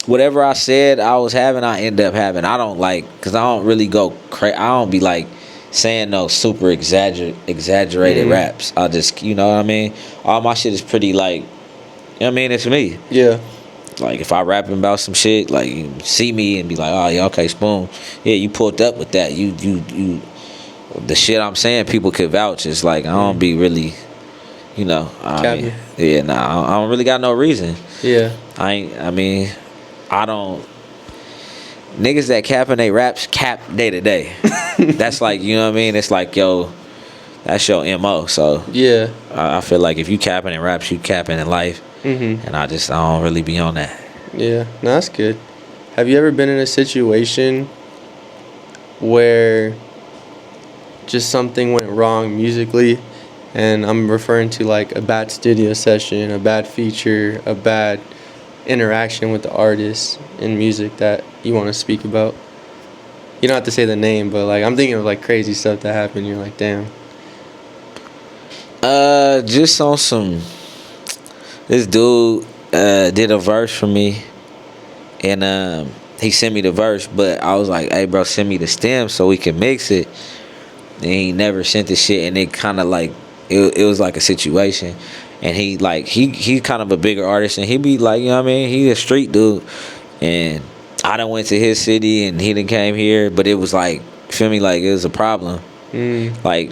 whatever I said I was having, I end up having. I don't like, cause I don't really go crazy. I don't be like saying no super exaggerated raps. I just, you know what I mean. All my shit is pretty like, you know what I mean. It's me. Yeah. Like if I rapping about some shit, like you see me and be like, oh yeah, okay, Spoon, yeah, you pulled up with that. You the shit I'm saying, people could vouch. It's like I don't be really, you know. I mean, yeah, nah, I don't really got no reason. Yeah. I don't. Niggas that capping they raps cap day to day. That's like, you know what I mean. It's like, yo, that's your MO. So Yeah. I feel like if you capping in raps, you capping in life. And I don't really be on that. Yeah. No, that's good. Have you ever been in a situation where just something went wrong musically, and I'm referring to like a bad studio session, a bad feature, a bad interaction with the artist in music that you want to speak about? You don't have to say the name, but like I'm thinking of like crazy stuff that happened. You're like, damn. Just on some. This dude did a verse for me, and he sent me the verse, but I was like, hey bro, send me the stem so we can mix it. And he never sent the shit, and it kind of like it was like a situation, and he like he kind of a bigger artist, and he be like, you know what I mean, he a street dude, and I done went to his city and he done came here, but it was like, feel me, like it was a problem. Like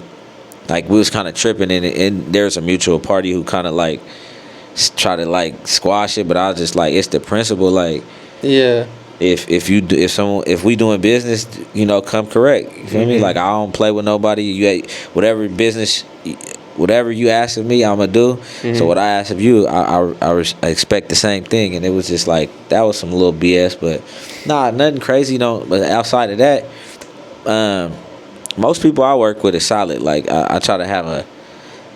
we was kind of tripping, and there's a mutual party who kind of like try to like squash it, but I was just like, it's the principle, like, yeah, if we doing business, you know, come correct. You feel me? Like I don't play with nobody. Whatever business, whatever you ask of me, I'ma do. So what I ask of you, I expect the same thing. And it was just like, that was some little BS, but nah, nothing crazy. But outside of that, most people I work with is solid. Like I try to have a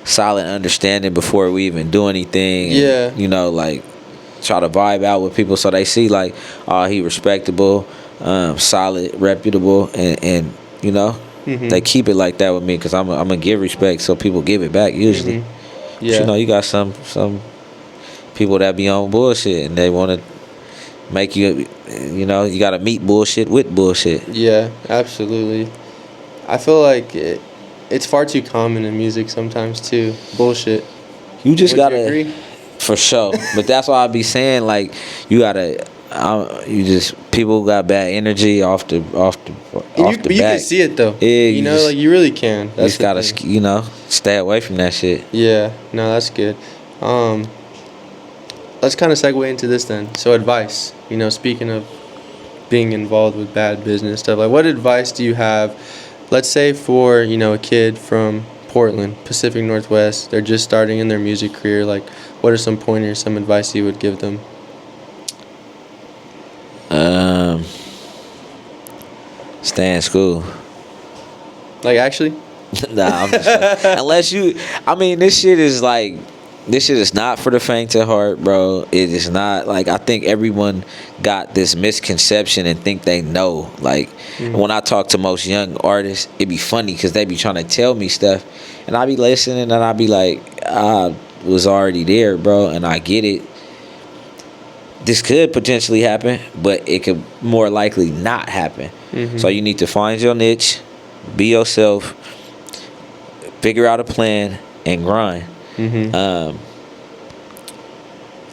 solid understanding before we even do anything. Yeah. And, you know, like, try to vibe out with people so they see like, oh, he respectable, solid, reputable, and you know, they keep it like that with me, because I'm gonna give respect so people give it back usually. Yeah. But, you know, you got some people that be on bullshit and they want to make you, you know, you got to meet bullshit with bullshit. Yeah, absolutely. I feel like it's far too common in music sometimes too. Bullshit. You just Would you gotta. agree? For sure, but that's why I be saying, like, you gotta, people got bad energy off the You bat. can see it though. Yeah, you know, like you really can. You just gotta, you know, stay away from that shit. Yeah, no, that's good. Let's kind of segue into this then. So advice, you know, speaking of being involved with bad business stuff, like what advice do you have, let's say for, you know, a kid from Portland, Pacific Northwest, they're just starting in their music career, like what are some pointers, some advice you would give them? Stay in school. Like actually? Nah, I'm just unless you. I mean, this shit is not for the faint of heart, bro. It is not like I think everyone got this misconception and think they know. Like when I talk to most young artists, it be funny because they be trying to tell me stuff, and I be listening and I be like, I was already there, bro, and I get it. This could potentially happen, but it could more likely not happen. So you need to find your niche, be yourself, figure out a plan, and grind.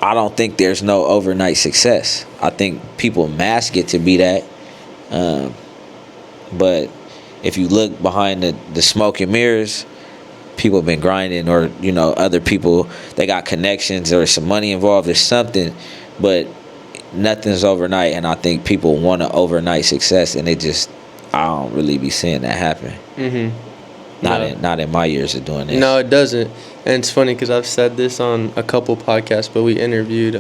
I don't think there's no overnight success. I think people mask it to be that. But if you look behind the smoke and mirrors, people have been grinding, or other people, they got connections or some money involved or something, but nothing's overnight. And I think people want an overnight success, and I don't really be seeing that happen. Not in my years of doing this. No, it doesn't. And it's funny because I've said this on a couple podcasts, but we interviewed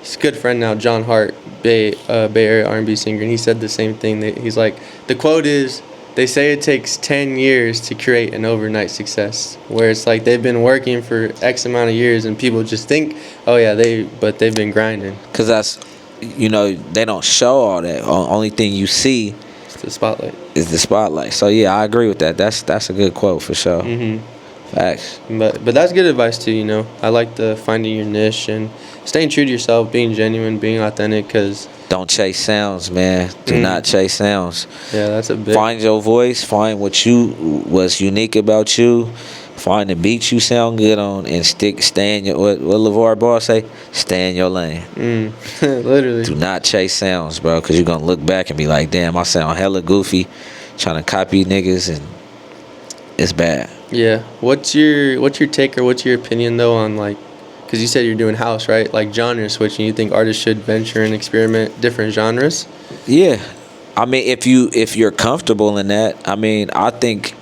he's a good friend now, John Hart, Bay Area R&B singer, and he said the same thing. That he's like, the quote is, they say it takes 10 years to create an overnight success, where it's like they've been working for X amount of years and people just think, oh yeah, but they've been grinding. Because that's, they don't show all that. Only thing you see It's the spotlight. is the spotlight. So yeah, I agree with that. That's a good quote for sure. Facts. But that's good advice too, I like the finding your niche and staying true to yourself, being genuine, being authentic, because Don't chase sounds, man. Do not chase sounds. yeah, that's a big. Find your voice. Find what's unique about you. Find the beat you sound good on, and stay in your, what LeVar Ball say? Stay in your lane. Literally. Do not chase sounds, bro, because you're gonna look back and be like, damn, I sound hella goofy, trying to copy niggas, and it's bad. Yeah. What's your take, or what's your opinion though on, like, because you said you're doing house, right? Like genre switching. You think artists should venture and experiment different genres? Yeah, I mean, if you're comfortable in that, I mean, I think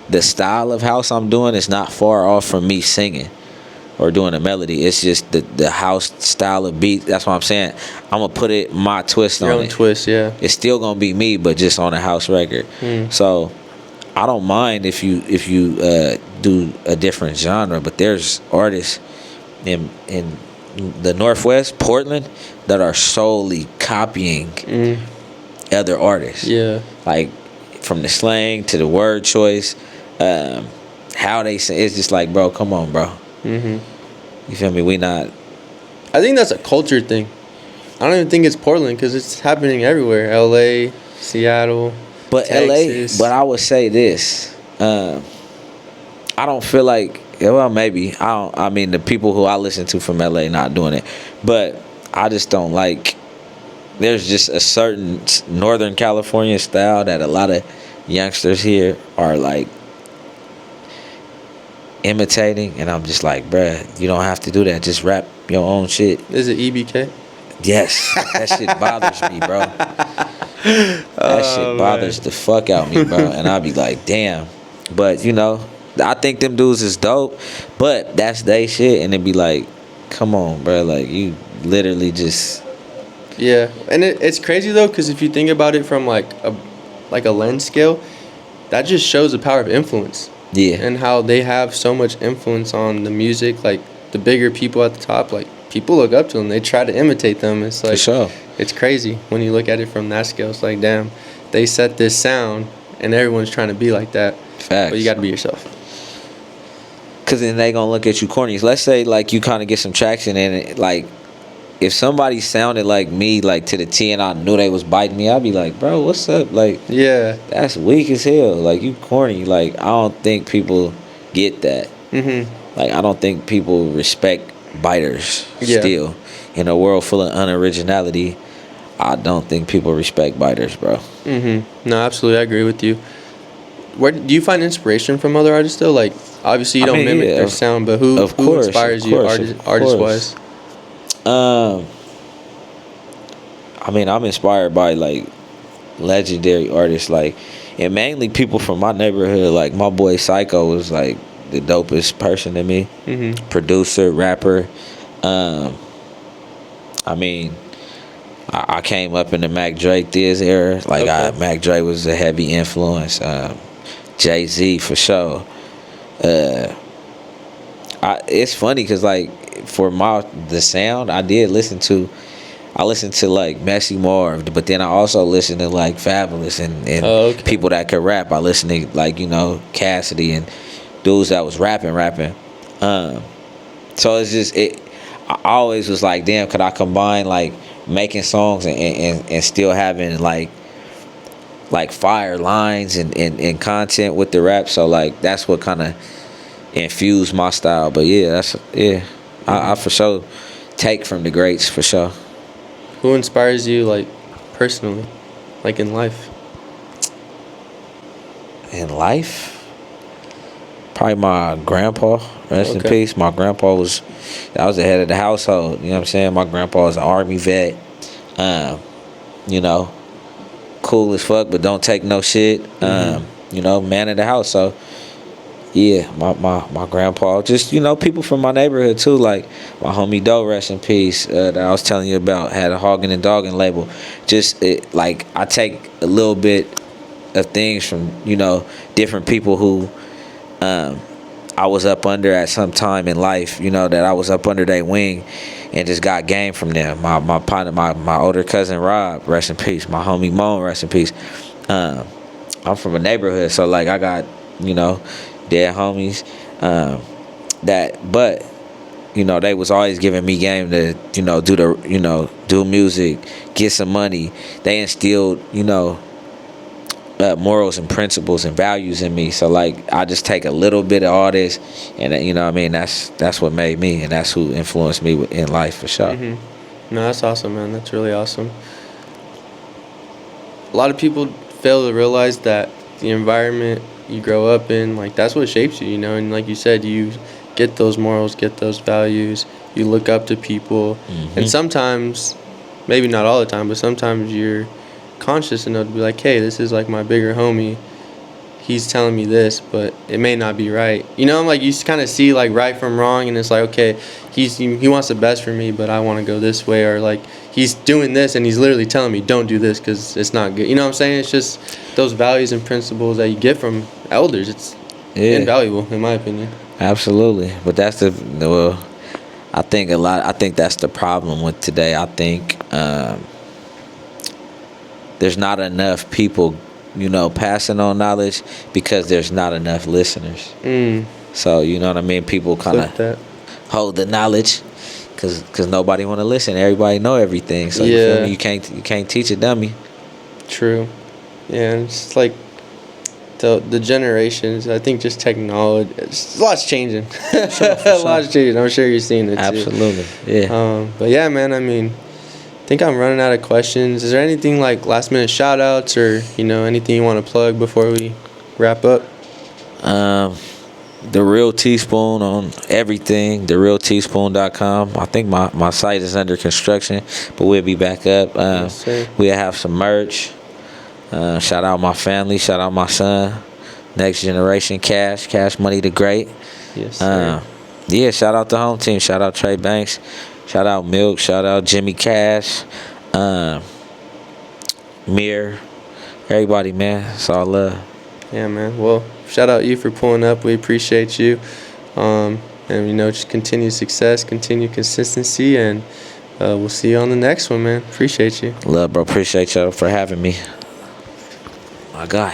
the style of house I'm doing is not far off from me singing or doing a melody. It's just the house style of beat. That's what I'm saying. I'm gonna put my twist Your on own it. twist, yeah. It's still gonna be me, but just on a house record. So I don't mind if you do a different genre, but there's artists in the Northwest, Portland, that are solely copying other artists. Yeah. Like from the slang to the word choice, how they say, it's just like, bro, come on, bro. You feel me? We not. I think that's a culture thing. I don't even think it's Portland, because it's happening everywhere. LA, Seattle, But Texas. LA, but I would say this. I don't feel like, well, maybe. I mean, the people who I listen to from LA not doing it. But I just don't like, there's just a certain Northern California style that a lot of youngsters here are like imitating. And I'm just like, bruh, you don't have to do that. Just rap your own shit. Is it EBK? Yes. That shit bothers me, bro. That shit bothers the fuck out me, bro. And I'll be like, damn. But, I think them dudes is dope, but that's they shit. And it'd be like, come on, bro. Like, you literally just... Yeah. And it's crazy, though, because if you think about it from, like a lens scale, that just shows the power of influence. Yeah. And how they have so much influence on the music. Like, the bigger people at the top, like, people look up to them. They try to imitate them. It's like... For sure. It's crazy when you look at it from that scale. It's like, damn, they set this sound, and everyone's trying to be like that. Facts. But you got to be yourself. Because then they going to look at you corny. Let's say, like, you kind of get some traction in it. Like, if somebody sounded like me, like, to the T, and I knew they was biting me, I'd be like, bro, what's up? Like, Yeah. that's weak as hell. Like, you corny. Like, I don't think people get that. Like, I don't think people respect biters still. In a world full of unoriginality, I don't think people respect biters, bro. No, absolutely. I agree with you. Where do you find inspiration from other artists, though? Like, obviously, you don't mimic their sound, but who inspires you artist-wise? I mean, I'm inspired by, like, legendary artists, like, and mainly people from my neighborhood. Like, my boy Psycho was, like, the dopest person to me. Producer, rapper. I mean, I came up in the Mac Drake Thiz era. Like, Mac Drake was a heavy influence. Jay-Z for sure. It's funny because like for the sound I listened to like Messy Marv, but then I also listened to like Fabulous and okay. people that could rap. I listened to like Cassidy and dudes that was rapping. So it's just I always was like, damn, could I combine like making songs and still having like fire lines and content with the rap. So like that's what kind of infused my style. But yeah, I for sure take from the greats for sure. Who inspires you like personally, like in life? In life, probably my grandpa. Rest in peace. My grandpa was the head of the household. You know what I'm saying? My grandpa was an Army vet. Cool as fuck, but don't take no shit. Man of the house. So yeah, my grandpa. Just people from my neighborhood too. Like my homie Doe, rest in peace. That I was telling you about, had a hogging and dogging label. Just like I take a little bit of things from different people who I was up under at some time in life. That I was up under their wing. And just got game from them. My partner, my older cousin Rob, rest in peace. My homie Moan, rest in peace. I'm from a neighborhood, so like I got dead homies. But they was always giving me game to do music, get some money. They instilled morals and principles and values in me. So like I just take a little bit of all this, and that's what made me, and that's who influenced me in life for sure. No, that's awesome, man. That's really awesome. A lot of people fail to realize that the environment you grow up in, like that's what shapes you, and like you said, you get those morals, get those values, you look up to people, and sometimes, maybe not all the time, but sometimes you're conscious enough to be like, hey, this is like my bigger homie, he's telling me this, but it may not be right. Like you kind of see like right from wrong, and it's like, okay, he wants the best for me, but I want to go this way, or like he's doing this and he's literally telling me don't do this because it's not good. You know what I'm saying? It's just those values and principles that you get from elders. It's invaluable in my opinion. Absolutely. But that's I think that's the problem with today. I think there's not enough people, passing on knowledge because there's not enough listeners. So, you know what I mean? People kind of hold the knowledge because nobody want to listen. Everybody know everything. So, you feel me? You can't teach a dummy. True. Yeah, and it's like the generations, I think just technology, a lot's changing. A lot's changing. I'm sure you're seeing it too. Absolutely, yeah. But yeah, man, I mean, I think I'm running out of questions. Is there anything like last minute shout outs or anything you want to plug before we wrap up? The Real Teaspoon on everything, therealteaspoon.com. I think my site is under construction, but we'll be back up. We'll have some merch. Shout out my family, shout out my son, Next Generation Cash Money the Great. Yes, sir. Shout out the home team, shout out Trey Banks. Shout out Milk. Shout out Jimmy Cash. Mir. Everybody, man. It's all love. Yeah, man. Well, shout out you for pulling up. We appreciate you. And, just continue success, continue consistency, and we'll see you on the next one, man. Appreciate you. Love, bro. Appreciate y'all for having me. My guy.